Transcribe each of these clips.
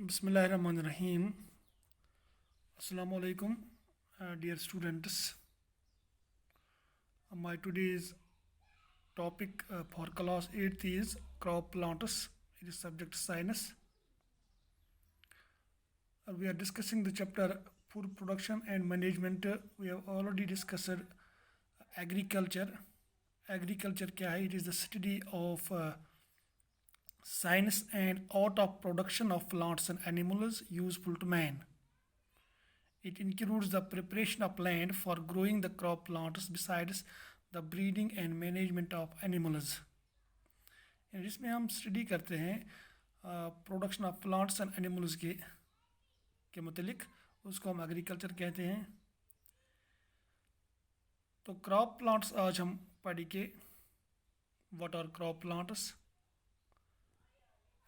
Bismillahirrahmanirrahim. Assalamu alaikum, dear students. My today's topic for class 8th is crop plants. It is subject science. We are discussing the chapter food production and management. We have already discussed agriculture. Agriculture क्या है? It is the study of science and art of production of plants and animals useful to man. It includes the preparation of land for growing the crop plants besides the breeding and management of animals. जिसमें हम study करते हैं production of plants and animals के मुतलिक, उसको हम agriculture कहते हैं. तो क्रॉप प्लांट्स आज हम पढ़ेंगे. What are crop plants?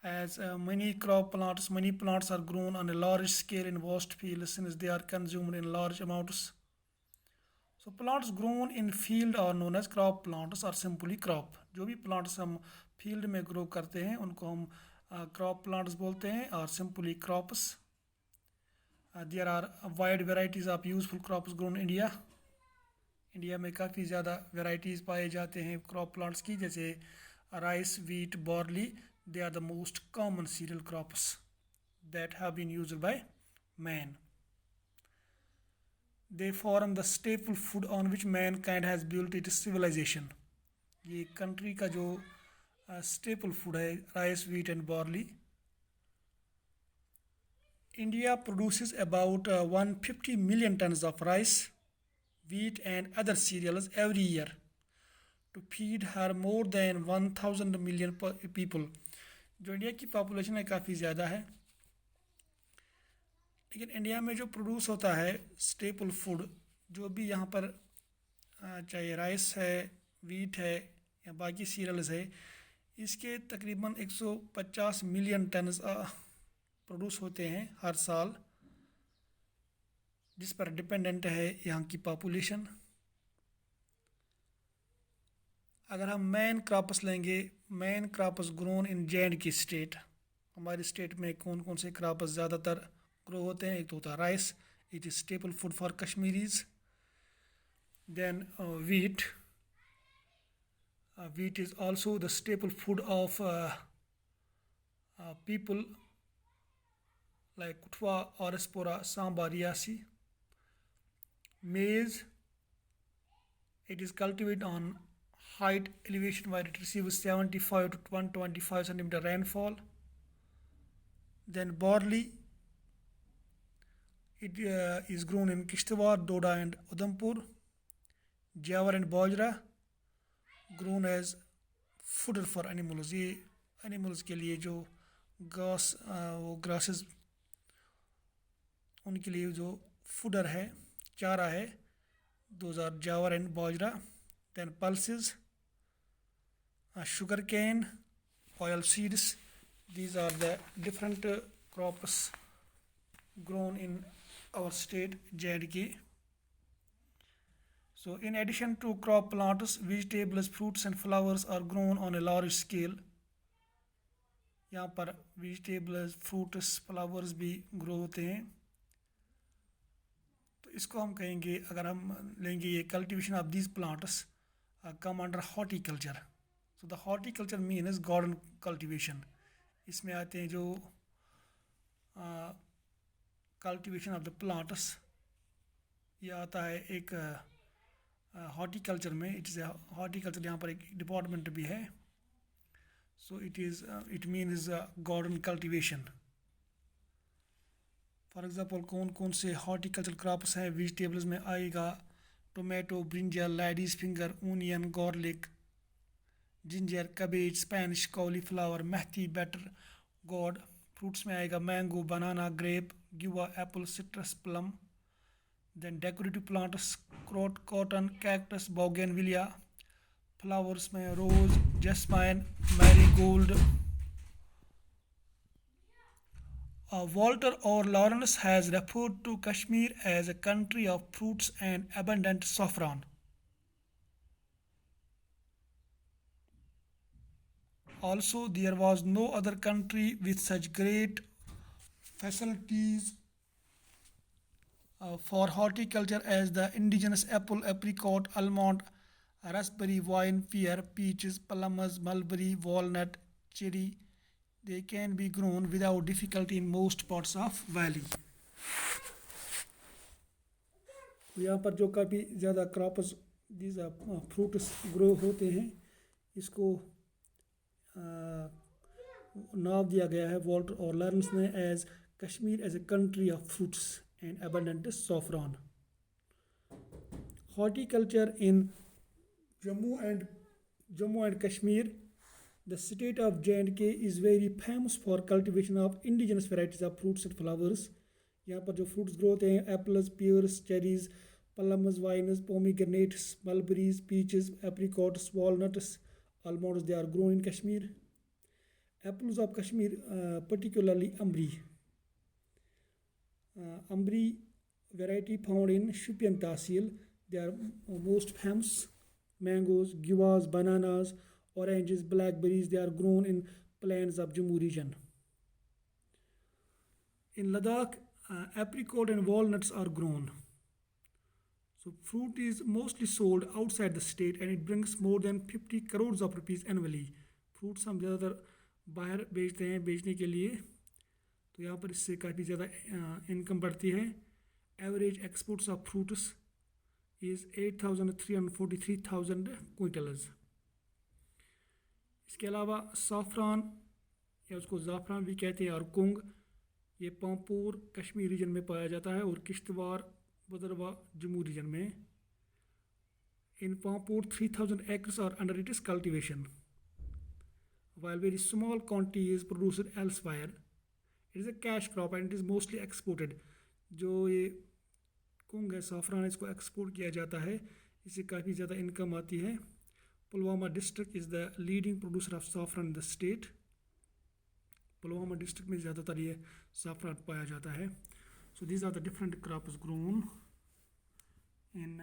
As many plants are grown on a large scale in vast fields since they are consumed in large amounts. So plants grown in field are known as crop plants or simply crop. जो भी plants हम field में grow करते हैं उनको हम crop plants बोलते हैं और simply crops. There are wide varieties of useful crops grown in India. India में काफ़ी ज़्यादा varieties पाए जाते हैं crop plants की, जैसे rice, wheat, barley. They are the most common cereal crops that have been used by man. They form the staple food on which mankind has built its civilization. ये country का जो staple food है, rice, wheat and barley. India produces about 150 million tons of rice, wheat and other cereals every year to feed her more than 1000 million people. जो India की population है काफ़ी ज़्यादा है, लेकिन इंडिया में जो प्रोड्यूस होता है स्टेपल फूड, जो भी यहाँ पर चाहे राइस है, वीट है या बाकी सीरियल्स है, इसके तकरीबन 150 मिलियन टन प्रोड्यूस होते हैं हर साल, जिस पर डिपेंडेंट है यहाँ की पॉपुलेशन. अगर हम मेन क्रॉप्स लेंगे, main crops grown in J&K state, हमारे स्टेट में कौन कौन से क्रॉप्स ज़्यादातर ग्रो होते हैं? एक तो होता है rice, it is staple food for Kashmiris. Then wheat, wheat is also the staple food of people like Kathua, औरसपोरा, Samba, Reasi. Maize, it is cultivated on height elevation where it receives 75 to 125 centimeter rainfall. Then barley, it is grown in Kishtwar, Doda and Udhampur. Jawar and bajra grown as fodder for animals. ये animals के लिए जो घास वो grasses उनके लिए जो fodder है, चारा है, those are jawar and bajra. Then pulses, sugar cane, oil seeds. These are the different crops grown in our state J&K. So in addition to crop plants, vegetables, fruits and flowers are grown on a large scale. यहाँ पर vegetables, fruits, flowers भी grow होते हैं. तो इसको हम कहेंगे, अगर हम लेंगे ये cultivation of these plants come under horticulture. So the horticulture means garden cultivation. इसमें आते हैं जो cultivation of the plants, ये आता है एक horticulture में. it is a horticulture, यहाँ पर एक डिपार्टमेंट भी है. So it means garden cultivation. For example कौन कौन से हॉर्टिकल्चर क्रॉप्स हैं? वेजिटेबल्स में आएगा tomato, brinjal, ladies finger, onion, garlic, ginger, cabbage, spinach, cauliflower, methi, bottle, gourd. Fruits में आएगा mango, banana, grape, guava, apple, citrus, plum. Then decorative plants cotton, cactus, bougainvillea. Flowers में rose, jasmine, marigold. Walter or Lawrence has referred to Kashmir as a country of fruits and abundant saffron. Also, there was no other country with such great facilities for horticulture as the indigenous apple, apricot, almond, raspberry, wine, pear, peaches, plums, mulberry, walnut, cherry. They can be grown without difficulty in most parts of valley. यहाँ पर जो काफ़ी ज़्यादा crops these fruits grow होते हैं, इसको नाम दिया गया है वॉल्टर और लर्न्स ने as Kashmir as a country of fruits and abundant saffron. Horticulture in Jammu and Kashmir, the state of J&K is very famous for cultivation of indigenous varieties of fruits and flowers. यहाँ पर जो fruits grow होते हैं apples, pears, cherries, plums, wines, pomegranates, mulberries, peaches, apricots, walnuts, almonds, they are grown in Kashmir. Apples of Kashmir, particularly Ambri variety found in Shupian Tahsil, they are most famous. Mangoes, guavas, bananas, oranges, blackberries, they are grown in plains of Jammu region. In Ladakh, apricot and walnuts are grown. So fruit is mostly sold outside the state and it brings more than 50 crores of rupees annually. Fruits हम ज़्यादातर बाहर बेचते हैं बेचने के लिए, तो यहाँ पर इससे काफ़ी ज़्यादा इनकम बढ़ती है. Average exports of fruits is 8,343,000 quintals. इसके अलावा साफ़रान या उसको ज़ाफ़रान भी कहते हैं और कुंग, ये पामपुर कश्मीर रीजन में पाया जाता है और किश्तवाड़ भदरवा जम्मू रीजन में. In Pampur 3,000 acres are under its cultivation, while very small quantity is produced elsewhere. It is a cash crop and it is mostly exported. जो ये कुंग है साफ़रान, इसको एक्सपोर्ट किया जाता है, इससे काफ़ी ज़्यादा इनकम आती है. Pulwama district is the leading producer of saffron in the state. Pulwama district में ज़्यादातर ये साफ़रान पाया जाता है. So these are the different crops grown in